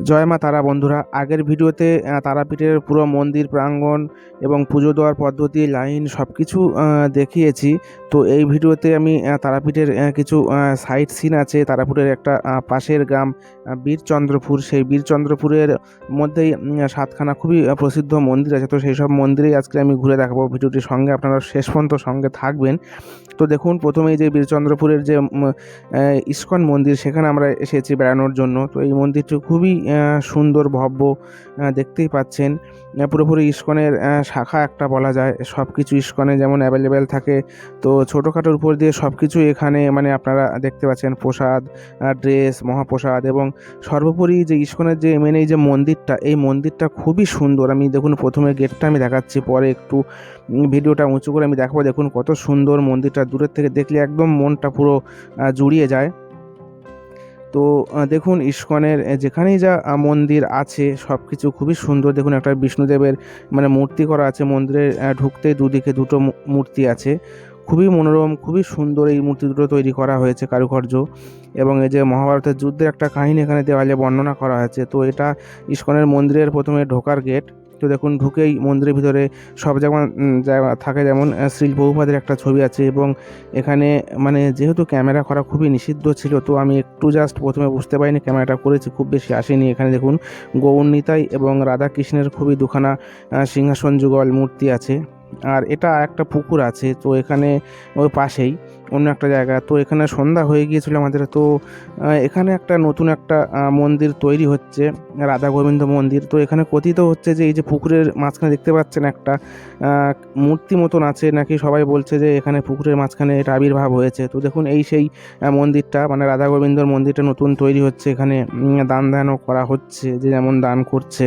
জয় মা তারা বন্ধুরা, আগের ভিডিওতে তারাপীঠের পুরো মন্দির প্রাঙ্গণ এবং পুজো দেওয়ার পদ্ধতি, লাইন সব কিছু দেখিয়েছি। তো এই ভিডিওতে আমি তারাপীঠের কিছু সাইট সিন আছে। তারাপীঠের একটা পাশের গ্রাম বীরচন্দ্রপুর, সেই বীরচন্দ্রপুরের মধ্যেই সাতখানা খুবই প্রসিদ্ধ মন্দির আছে। তো সেই সব মন্দিরেই আজকে আমি ঘুরে দেখাবো। ভিডিওটির সঙ্গে আপনারা শেষ পর্যন্ত সঙ্গে থাকবেন। তো দেখুন, প্রথমেই যে বীরচন্দ্রপুরের যে ইস্কন মন্দির, সেখানে আমরা এসেছি বেড়ানোর জন্য। তো এই মন্দিরটি খুবই সুন্দর, ভব্য, দেখতেই পাচ্ছেন। পুরোপুরি ইস্কনের শাখা একটা বলা যায়। সব কিছু ইস্কনে যেমন অ্যাভেলেবেল থাকে, তো ছোটোখাটোর উপর দিয়ে সব কিছুই এখানে মানে আপনারা দেখতে পাচ্ছেন। প্রসাদ, ড্রেস, মহাপ্রসাদ এবং সর্বোপরি যে ইস্কনের যে মেন এই যে মন্দিরটা, এই মন্দিরটা খুবই সুন্দর। আমি দেখুন, প্রথমে গেটটা আমি দেখাচ্ছি, পরে একটু ভিডিওটা উঁচু করে আমি দেখাবো। দেখুন কত সুন্দর মন্দিরটা, দূরের থেকে দেখলে একদম মনটা পুরো জুড়িয়ে যায়। তো দেখুন, ইস্কনের যেখানেই যা মন্দির আছে সব কিছু খুবই সুন্দর। দেখুন, একটা বিষ্ণুদেবের মানে মূর্তি করা আছে মন্দিরে। ঢুকতেই দুদিকে দুটো মূর্তি আছে, খুবই মনোরম, খুবই সুন্দর এই মূর্তি দুটো তৈরি করা হয়েছে, কারুকার্য। এবং এই যে মহাভারতের যুদ্ধের একটা কাহিনী এখানে দেওয়ালে বর্ণনা করা হয়েছে। তো এটা ইস্কনের মন্দিরের প্রথমে ঢোকার গেট। তো দেখুন, ঢুকেই মন্দিরের ভিতরে সব জায়গা থাকে, যেমন শ্রীল প্রভুপাদের একটা ছবি আছে। এবং এখানে মানে যেহেতু ক্যামেরা করা খুবই নিষিদ্ধ ছিল, তো আমি একটু জাস্ট প্রথমে বুঝতে পারিনি ক্যামেরাটা করেছি, খুব বেশি আসেনি। এখানে দেখুন, গৌর নিতাই এবং রাধাকৃষ্ণের খুবই দুখানা সিংহাসন যুগল মূর্তি আছে। আর এটা একটা পুকুর আছে, তো এখানে ওই পাশেই অন্য একটা জায়গা। তো এখানে সন্ধ্যা হয়ে গিয়েছিল আমাদের। তো এখানে একটা নতুন একটা মন্দির তৈরি হচ্ছে, রাধা গোবিন্দ মন্দির। তো এখানে কথিত হচ্ছে যে এই যে পুকুরের মাঝখানে দেখতে পাচ্ছেন একটা মূর্তি মতন আছে, নাকি সবাই বলছে যে এখানে পুকুরের মাঝখানে এটা আবির্ভাব হয়েছে। তো দেখুন, এই সেই মন্দিরটা, মানে রাধা গোবিন্দর মন্দিরটা নতুন তৈরি হচ্ছে। এখানে দান ধ্যানও করা হচ্ছে, যে যেমন দান করছে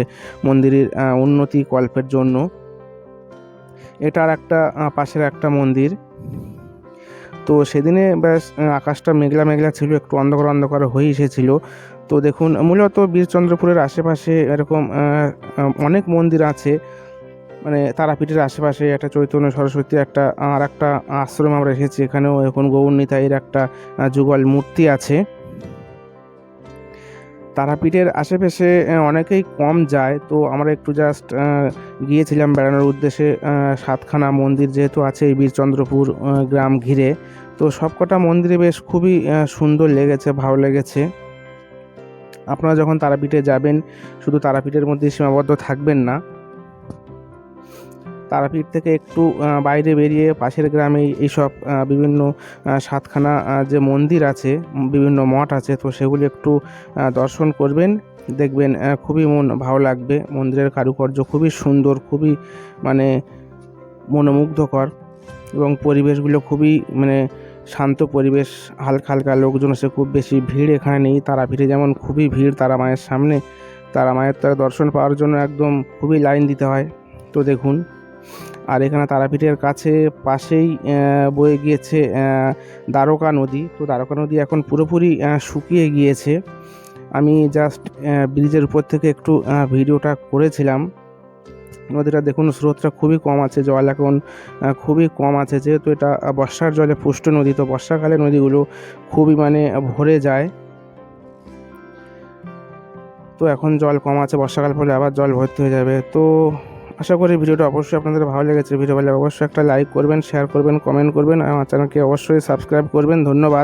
মন্দিরের উন্নতি কল্পের জন্য। এটার একটা পাশের একটা মন্দির। তো সেদিনে ব্যাস আকাশটা মেঘলা মেঘলা ছিল, একটু অন্ধকার অন্ধকার হয়ে এসেছিল। তো দেখুন, মূলত বীরচন্দ্রপুরের আশেপাশে এরকম অনেক মন্দির আছে। মানে তারাপীঠের আশেপাশে একটা চৈতন্য সরস্বতী, একটা আর একটা আশ্রম আমরা এসেছি। এখানেও এখন গৌর নিতাইয়ের একটা যুগল মূর্তি আছে। তারাপীঠের আশেপাশে অনেকেই কম যায়, তো আমরা একটু জাস্ট গিয়েছিলাম বেড়ানোর উদ্দেশ্যে। সাতখানা মন্দির যেহেতু আছে এই বীরচন্দ্রপুর গ্রাম ঘিরে, তো সবকটা মন্দিরে বেশ খুবই সুন্দর লেগেছে, ভালো লেগেছে। আপনারা যখন তারাপীঠে যাবেন, শুধু তারাপীঠের মধ্যে সীমাবদ্ধ থাকবেন না। তারাপীঠ থেকে একটু বাইরে বেরিয়ে পাশের গ্রামে এইসব বিভিন্ন সাতখানা যে মন্দির আছে, বিভিন্ন মঠ আছে, তো সেগুলি একটু দর্শন করবেন। দেখবেন খুবই মন ভালো লাগবে। মন্দিরের কারুকার্য খুবই সুন্দর, খুবই মানে মনোমুগ্ধকর। এবং পরিবেশগুলো খুবই মানে শান্ত পরিবেশ, হালকা হালকা লোকজন আছে, খুব বেশি ভিড় এখানে নেই। তারাপীঠে যেমন খুবই ভিড় তারা মায়ের সামনে, তারা মায়ের তারা দর্শন পাওয়ার জন্য একদম খুবই লাইন দিতে হয়। তো দেখুন, আর এখানে তারাপীঠের কাছে পাশেই বয়ে গিয়েছে দ্বারকা নদী। তো দ্বারকা নদী এখন পুরোপুরি শুকিয়ে গিয়েছে। আমি জাস্ট ব্রিজের উপর থেকে একটু ভিডিওটা করেছিলাম। নদীটা দেখুন, স্রোতটা খুবই কম আছে, জল এখন খুবই কম আছে, যেহেতু এটা বর্ষার জলে পুষ্ট নদী। তো বর্ষাকালে নদীগুলো খুবই মানে ভরে যায়। তো এখন জল কম আছে, বর্ষাকাল পরে আবার জল ভর্তি হয়ে যাবে। তো আশা করি ভিডিওটা অবশ্যই আপনাদের ভালো লেগেছে। ভিডিও ভালো অবশ্যই একটা লাইক করবেন, শেয়ার করবেন, কমেন্ট করবেন, আর আমার চ্যানেলকে অবশ্যই সাবস্ক্রাইব করবেন। ধন্যবাদ।